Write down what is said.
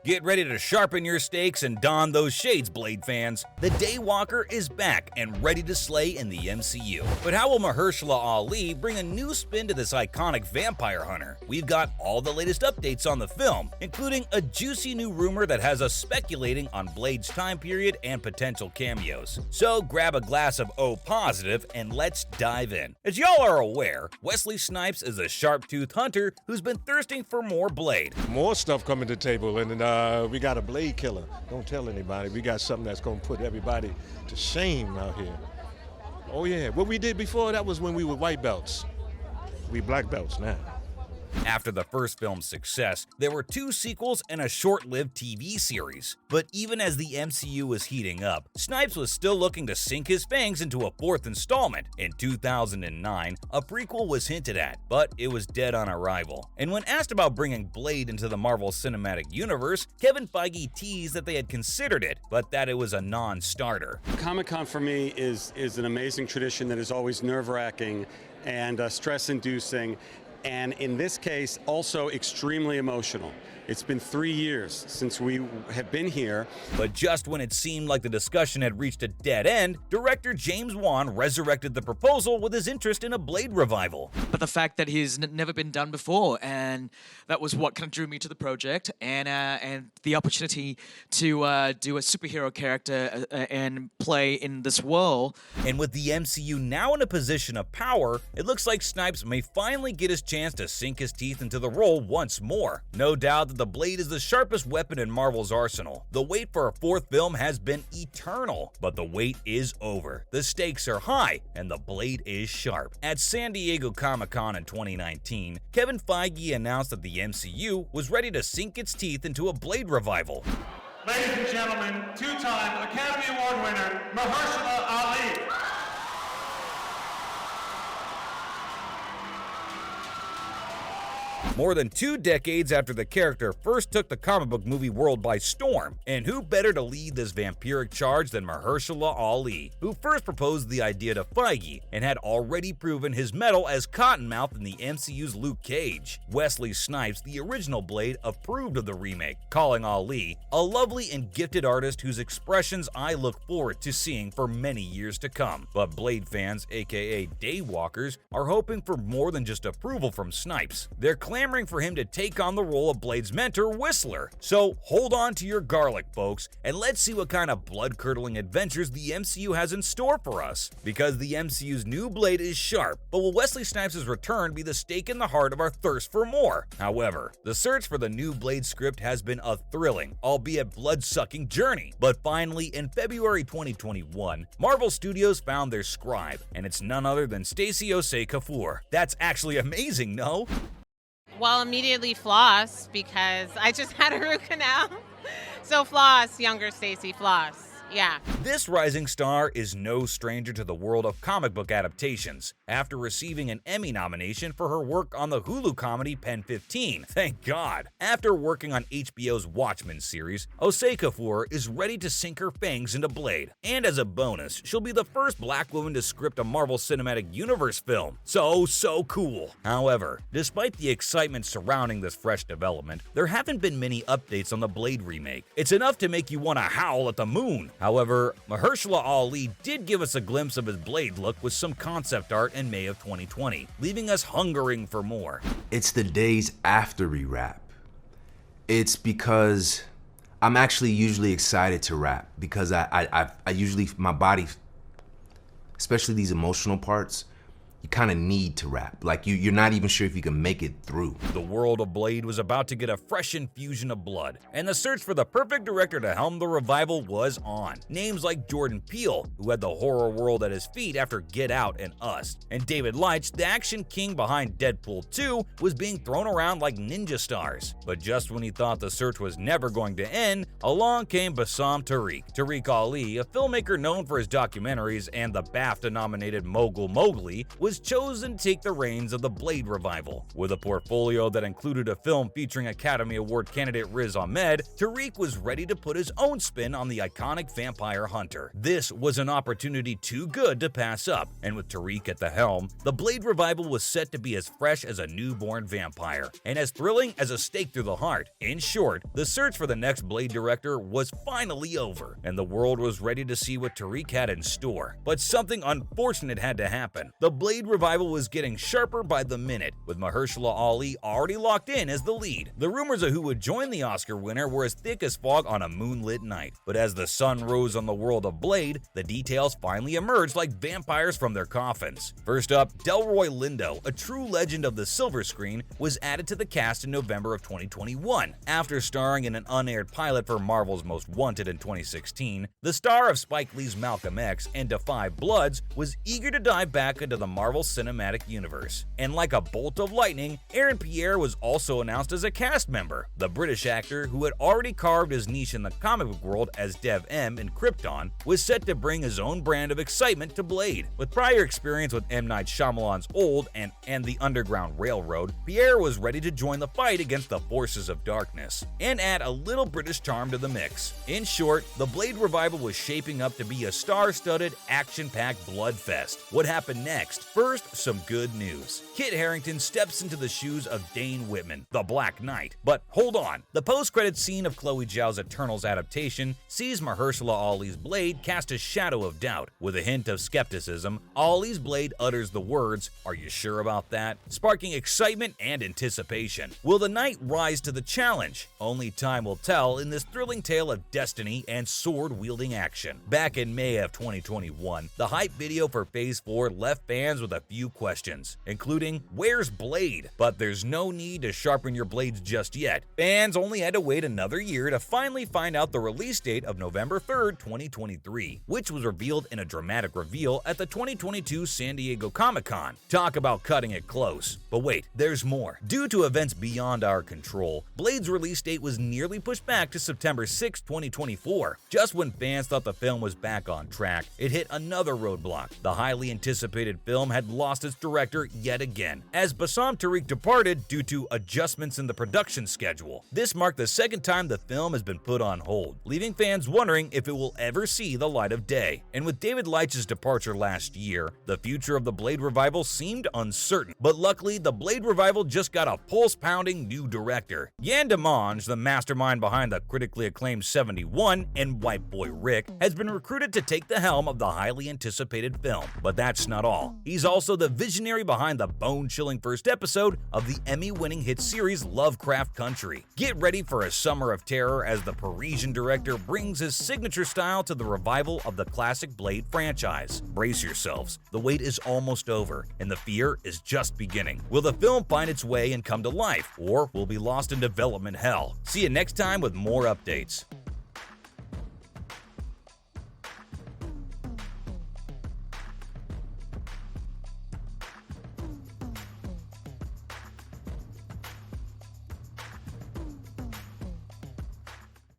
Get ready to sharpen your stakes and don those shades, Blade fans. The Daywalker is back and ready to slay in the MCU. But how will Mahershala Ali bring a new spin to this iconic vampire hunter? We've got all the latest updates on the film, including a juicy new rumor that has us speculating on Blade's time period and potential cameos. So grab a glass of O positive and let's dive in. As y'all are aware, Wesley Snipes is a sharp-toothed hunter who's been thirsting for more Blade. More stuff coming to the table, and we got a Blade killer. Don't tell anybody. We got something that's going to put everybody to shame out here. Oh yeah, what we did before, that was when we were white belts. We black belts now. After the first film's success, there were 2 sequels and a short-lived TV series. But even as the MCU was heating up, Snipes was still looking to sink his fangs into a 4th installment. In 2009, a prequel was hinted at, but it was dead on arrival. And when asked about bringing Blade into the Marvel Cinematic Universe, Kevin Feige teased that they had considered it, but that it was a non-starter. Comic-Con for me is an amazing tradition that is always nerve-wracking and stress-inducing. And in this case, also extremely emotional. It's been 3 years since we have been here. But just when it seemed like the discussion had reached a dead end, director James Wan resurrected the proposal with his interest in a Blade revival. But the fact that he's never been done before, and that was what kind of drew me to the project, and the opportunity to do a superhero character and play in this world. And with the MCU now in a position of power, it looks like Snipes may finally get his chance to sink his teeth into the role once more. No doubt that the Blade is the sharpest weapon in Marvel's arsenal. The wait for a 4th film has been eternal, but the wait is over. The stakes are high, and the Blade is sharp. At San Diego Comic-Con in 2019, Kevin Feige announced that the MCU was ready to sink its teeth into a Blade revival. Ladies and gentlemen, 2-time Academy Award winner, Mahershala Ali. More than 2 decades after the character first took the comic book movie world by storm, and who better to lead this vampiric charge than Mahershala Ali, who first proposed the idea to Feige and had already proven his mettle as Cottonmouth in the MCU's Luke Cage. Wesley Snipes, the original Blade, approved of the remake, calling Ali a lovely and gifted artist whose expressions I look forward to seeing for many years to come. But Blade fans, aka Daywalkers, are hoping for more than just approval from Snipes. They're clamoring for him to take on the role of Blade's mentor, Whistler. So hold on to your garlic, folks, and let's see what kind of blood-curdling adventures the MCU has in store for us. Because the MCU's new Blade is sharp, but will Wesley Snipes' return be the stake in the heart of our thirst for more? However, the search for the new Blade script has been a thrilling, albeit blood-sucking journey. But finally, in February 2021, Marvel Studios found their scribe, and it's none other than Stacey Osei Kaffour. That's actually amazing, no? Well, immediately floss, because I just had a root canal. So floss, younger Stacey, floss. Yeah. This rising star is no stranger to the world of comic book adaptations, after receiving an Emmy nomination for her work on the Hulu comedy Pen 15. Thank God. After working on HBO's Watchmen series, Osei Kaffour is ready to sink her fangs into Blade. And as a bonus, she'll be the first black woman to script a Marvel Cinematic Universe film. So cool. However, despite the excitement surrounding this fresh development, there haven't been many updates on the Blade remake. It's enough to make you want to howl at the moon. However, Mahershala Ali did give us a glimpse of his Blade look with some concept art in May of 2020, leaving us hungering for more. It's the days after we rap. It's because I'm actually usually excited to rap because I usually, my body, especially these emotional parts, you kind of need to rap. Like you're not even sure if you can make it through. The world of Blade was about to get a fresh infusion of blood, and the search for the perfect director to helm the revival was on. Names like Jordan Peele, who had the horror world at his feet after Get Out and Us, and David Leitch, the action king behind Deadpool 2, was being thrown around like ninja stars. But just when he thought the search was never going to end, along came Bassam Tariq. Tariq Ali, a filmmaker known for his documentaries and the BAFTA-nominated Mogul Mowgli, was was chosen to take the reins of the Blade revival. With a portfolio that included a film featuring Academy Award candidate Riz Ahmed, Tariq was ready to put his own spin on the iconic vampire hunter. This was an opportunity too good to pass up, and with Tariq at the helm, the Blade revival was set to be as fresh as a newborn vampire, and as thrilling as a stake through the heart. In short, the search for the next Blade director was finally over, and the world was ready to see what Tariq had in store. But something unfortunate had to happen. The Blade revival was getting sharper by the minute, with Mahershala Ali already locked in as the lead. The rumors of who would join the Oscar winner were as thick as fog on a moonlit night. But as the sun rose on the world of Blade, the details finally emerged like vampires from their coffins. First up, Delroy Lindo, a true legend of the silver screen, was added to the cast in November of 2021. After starring in an unaired pilot for Marvel's Most Wanted in 2016, the star of Spike Lee's Malcolm X and Da 5 Bloods was eager to dive back into the Marvel Cinematic Universe. And like a bolt of lightning, Aaron Pierre was also announced as a cast member. The British actor, who had already carved his niche in the comic book world as Dev M in Krypton, was set to bring his own brand of excitement to Blade. With prior experience with M. Night Shyamalan's Old and The Underground Railroad, Pierre was ready to join the fight against the forces of darkness and add a little British charm to the mix. In short, the Blade revival was shaping up to be a star-studded, action-packed bloodfest. What happened next? First, some good news. Kit Harington steps into the shoes of Dane Whitman, the Black Knight. But hold on, the post-credits scene of Chloe Zhao's Eternals adaptation sees Mahershala Ali's Blade cast a shadow of doubt. With a hint of skepticism, Ali's Blade utters the words, "Are you sure about that?" sparking excitement and anticipation. Will the knight rise to the challenge? Only time will tell in this thrilling tale of destiny and sword-wielding action. Back in May of 2021, the hype video for Phase 4 left fans with a few questions, including, where's Blade? But there's no need to sharpen your blades just yet. Fans only had to wait another year to finally find out the release date of November 3rd, 2023, which was revealed in a dramatic reveal at the 2022 San Diego Comic-Con. Talk about cutting it close. But wait, there's more. Due to events beyond our control, Blade's release date was nearly pushed back to September 6, 2024. Just when fans thought the film was back on track, it hit another roadblock. The highly anticipated film had lost its director yet again, as Bassam Tariq departed due to adjustments in the production schedule. This marked the second time the film has been put on hold, leaving fans wondering if it will ever see the light of day. And with David Leitch's departure last year, the future of the Blade revival seemed uncertain. But luckily, the Blade revival just got a pulse-pounding new director. Yann Demange, the mastermind behind the critically acclaimed 71 and White Boy Rick, has been recruited to take the helm of the highly anticipated film. But that's not all. He's also the visionary behind the bone-chilling first episode of the Emmy-winning hit series Lovecraft Country. Get ready for a summer of terror as the Parisian director brings his signature style to the revival of the classic Blade franchise. Brace yourselves, the wait is almost over, and the fear is just beginning. Will the film find its way and come to life, or will be lost in development hell? See you next time with more updates.